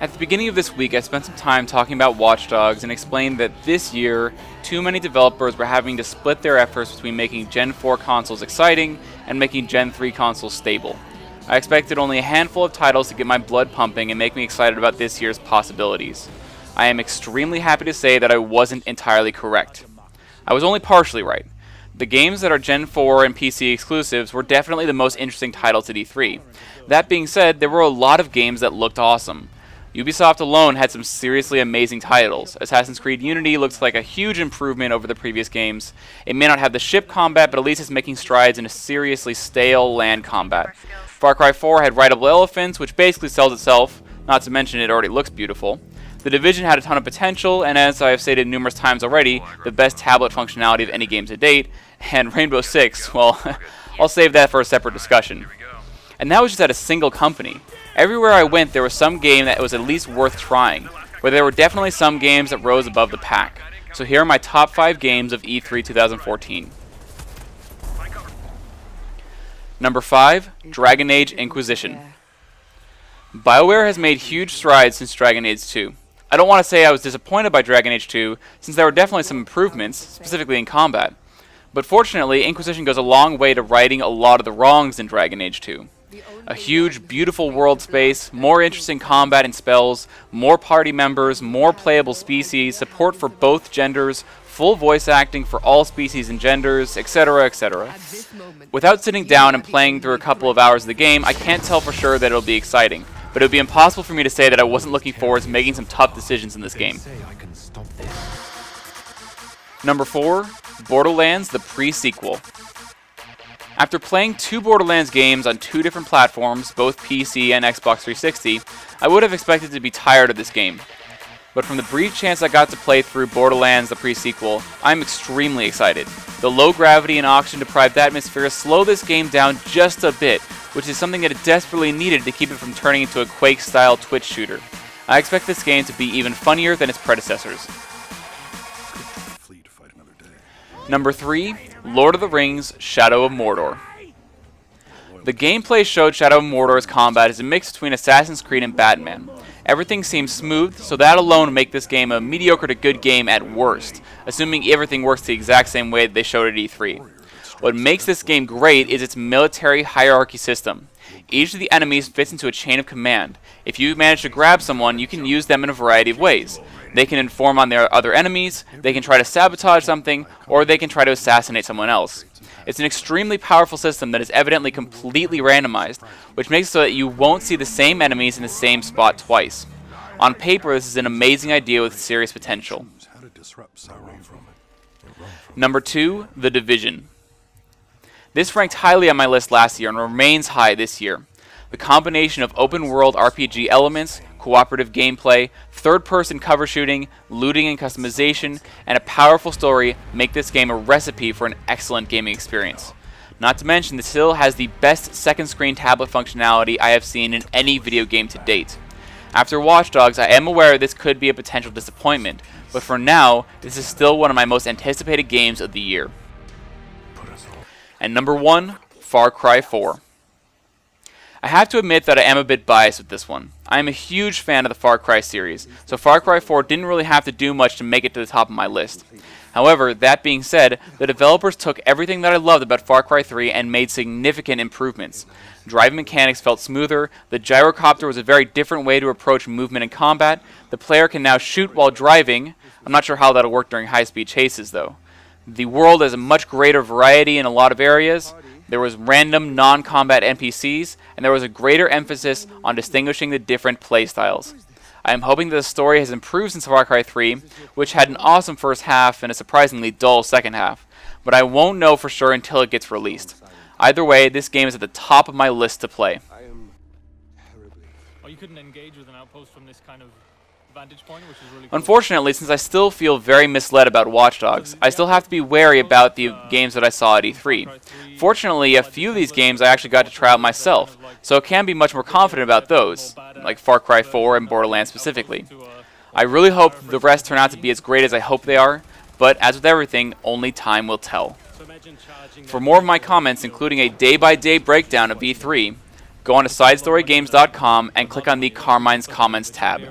At the beginning of this week, I spent some time talking about Watch Dogs and explained that this year, too many developers were having to split their efforts between making Gen 4 consoles exciting and making Gen 3 consoles stable. I expected only a handful of titles to get my blood pumping and make me excited about this year's possibilities. I am extremely happy to say that I wasn't entirely correct. I was only partially right. The games that are Gen 4 and PC exclusives were definitely the most interesting titles at E3. That being said, there were a lot of games that looked awesome. Ubisoft alone had some seriously amazing titles. Assassin's Creed Unity looks like a huge improvement over the previous games. It may not have the ship combat, but at least it's making strides in a seriously stale land combat. Far Cry 4 had rideable elephants, which basically sells itself, not to mention it already looks beautiful. The Division had a ton of potential, and as I have stated numerous times already, the best tablet functionality of any game to date. And Rainbow Six, well, I'll save that for a separate discussion. And that was just at a single company. Everywhere I went, there was some game that was at least worth trying, but there were definitely some games that rose above the pack. So here are my top 5 games of E3 2014. Number 5, Dragon Age Inquisition. BioWare has made huge strides since Dragon Age 2. I don't want to say I was disappointed by Dragon Age 2, since there were definitely some improvements, specifically in combat. But fortunately, Inquisition goes a long way to righting a lot of the wrongs in Dragon Age 2. A huge, beautiful world space, more interesting combat and spells, more party members, more playable species, support for both genders, full voice acting for all species and genders, etc., etc. Without sitting down and playing through a couple of hours of the game, I can't tell for sure that it'll be exciting, but it would be impossible for me to say that I wasn't looking forward to making some tough decisions in this game. Number 4, Borderlands The PreSequel. After playing 2 Borderlands games on 2 different platforms, both PC and Xbox 360, I would have expected to be tired of this game. But from the brief chance I got to play through Borderlands The PreSequel, I'm extremely excited. The low gravity and oxygen-deprived atmosphere slow this game down just a bit, which is something that it desperately needed to keep it from turning into a Quake-style Twitch shooter. I expect this game to be even funnier than its predecessors. Number 3, Lord of the Rings: Shadow of Mordor. The gameplay showed Shadow of Mordor's combat is a mix between Assassin's Creed and Batman. Everything seems smooth, so that alone would make this game a mediocre to good game at worst, assuming everything works the exact same way that they showed at E3. What makes this game great is its military hierarchy system. Each of the enemies fits into a chain of command. If you manage to grab someone, you can use them in a variety of ways. They can inform on their other enemies, they can try to sabotage something, or they can try to assassinate someone else. It's an extremely powerful system that is evidently completely randomized, which makes it so that you won't see the same enemies in the same spot twice. On paper, this is an amazing idea with serious potential. Number 2, The Division. This ranked highly on my list last year and remains high this year. The combination of open-world RPG elements, cooperative gameplay, third-person cover shooting, looting and customization, and a powerful story make this game a recipe for an excellent gaming experience. Not to mention, this still has the best second-screen tablet functionality I have seen in any video game to date. After Watch Dogs, I am aware this could be a potential disappointment, but for now, this is still one of my most anticipated games of the year. And number 1, Far Cry 4. I have to admit that I am a bit biased with this one. I am a huge fan of the Far Cry series, so Far Cry 4 didn't really have to do much to make it to the top of my list. However, that being said, the developers took everything that I loved about Far Cry 3 and made significant improvements. Driving mechanics felt smoother, the gyrocopter was a very different way to approach movement and combat, the player can now shoot while driving. I'm not sure how that'll work during high-speed chases though. The world has a much greater variety in a lot of areas. There was random non-combat NPCs, and there was a greater emphasis on distinguishing the different playstyles. I am hoping that the story has improved since Far Cry 3, which had an awesome first half and a surprisingly dull second half, but I won't know for sure until it gets released. Either way, this game is at the top of my list to play. Oh, you couldn't engage with an outpost from this kind of vantage point, which is really cool. Unfortunately, since I still feel very misled about Watch Dogs, I still have to be wary about the games that I saw at E3. Fortunately, a few of these games I actually got to try out myself, so I can be much more confident about those, like Far Cry 4 and Borderlands specifically. I really hope the rest turn out to be as great as I hope they are, but as with everything, only time will tell. For more of my comments, including a day-by-day breakdown of E3, go on to SideStoryGames.com and click on the Carmine's Comments tab.